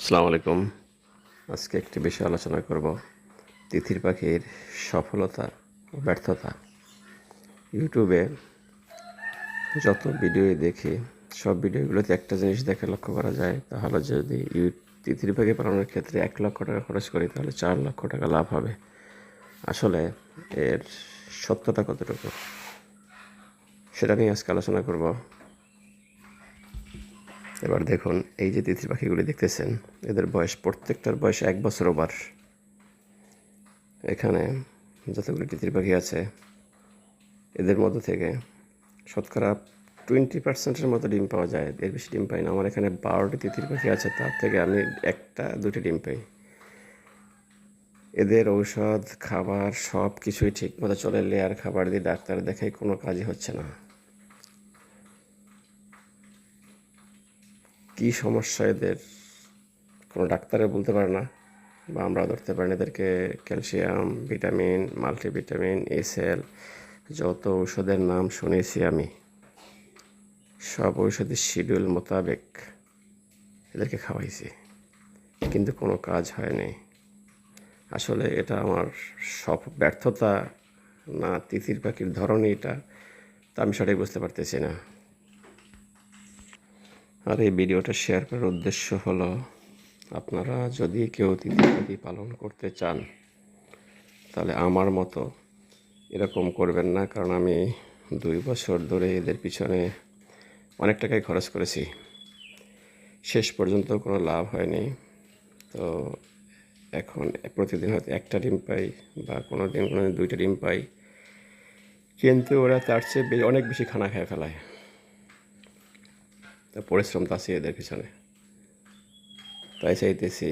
আসসালামু আলাইকুম। আজকে একটি বিষয় আলোচনা করব, তিতির পাখির সফলতা ও ব্যর্থতা। ইউটিউবে যত ভিডিও দেখি, সব ভিডিওগুলোতে একটা জিনিস দেখে লক্ষ্য করা যায়, তাহলে যদি তিতির পাখি পালনের ক্ষেত্রে 1 লক্ষ টাকা খরচ করি, তাহলে 4 লক্ষ টাকা লাভ হবে। আসলে এর সত্যতা কতটুকু, সেটা নিয়ে আজকে আলোচনা করব। এবার দেখুন, এই যে তিতির পাখিগুলি দেখতেছেন, এদের বয়স, প্রত্যেকটার বয়স 1 বছর ওভার। এখানে যতগুলি তিতির পাখি আছে, এদের মধ্য থেকে শতকরা 20% মতো ডিম পাওয়া যায়, এর বেশি ডিম পাই না। আমার এখানে 12টি তিতির পাখি আছে, তার থেকে আমি 1-2টি ডিম পাই। এদের ঔষধ, খাবার সব কিছুই ঠিক মতো চলে। লেয়ার খাবার দিয়ে ডাক্তার দেখাই, কোনো কাজই হচ্ছে না। কি সমস্যা এদের, কোনো ডাক্তারে বলতে পারে না, বা আমরাও ধরতে পারি না। এদেরকে ক্যালসিয়াম, ভিটামিন, মাল্টিভিটামিন, এসএল, যত ঔষধের নাম শুনেছি আমি, সব ঔষধের শিডিউল মোতাবেক এদেরকে খাওয়াইছি, কিন্তু কোনো কাজ হয়নি। আসলে এটা আমার সব ব্যর্থতা, না তিতির পাখির ধরনই এটা, তা আমি সঠিক বুঝতে পারতেছি না। আর এই ভিডিওটা শেয়ার করার উদ্দেশ্য হলো, আপনারা যদি কেউ তিতির পাখি পালন করতে চান, তাহলে আমার মতো এরকম করবেন না। কারণ আমি 2 বছর ধরে এদের পিছনে অনেক টাকাই খরচ করেছি, শেষ পর্যন্ত কোনো লাভ হয়নি। তো এখন প্রতিদিন হয়তো 1টা ডিম পাই, বা কোনো দিন 2টা ডিম পাই, কিন্তু ওরা তার চেয়ে অনেক বেশি খানা খেয়ে ফেলায়। তো পরিশ্রম তো আছে এদের পিছনে। তাই চাইতেছি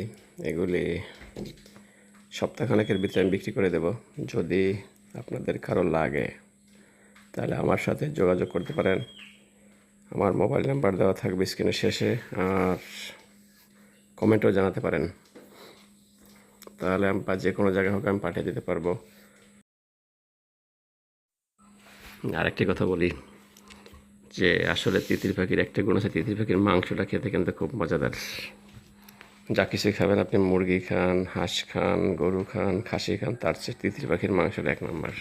এগুলি সপ্তাহখানেকের ভিতরে আমি বিক্রি করে দেব। যদি আপনাদের কারো লাগে, তাহলে আমার সাথে যোগাযোগ করতে পারেন। আমার মোবাইল নাম্বার দেওয়া থাকবে স্ক্রিনের শেষে, আর কমেন্টও জানাতে পারেন, তাহলে আমি যে কোনো জায়গায় হোক আমি পাঠিয়ে দিতে পারবো। আরেকটি কথা বলি, যে আসলে তিতির পাখির একটা গুণ আছে, তিতির পাখির মাংসটা খেতে কিন্তু খুব মজাদার। যা কিছু খাবেন আপনি, মুরগি খান, হাঁস খান, গরু খান, খাসি খান, তার চেয়ে তিতির পাখির মাংসটা 1 নম্বর।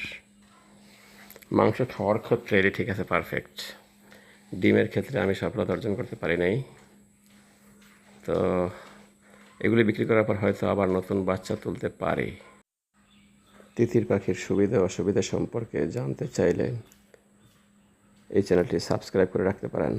মাংস খাওয়ার ক্ষেত্রে এটি ঠিক আছে, পারফেক্ট। ডিমের ক্ষেত্রে আমি সফলতা অর্জন করতে পারি নাই। তো এগুলি বিক্রি করার পর হয়তো আবার নতুন বাচ্চা তুলতে পারি। তিতির পাখির সুবিধা অসুবিধা সম্পর্কে জানতে চাইলে এই চ্যানেলটি সাবস্ক্রাইব করে রাখতে পারেন।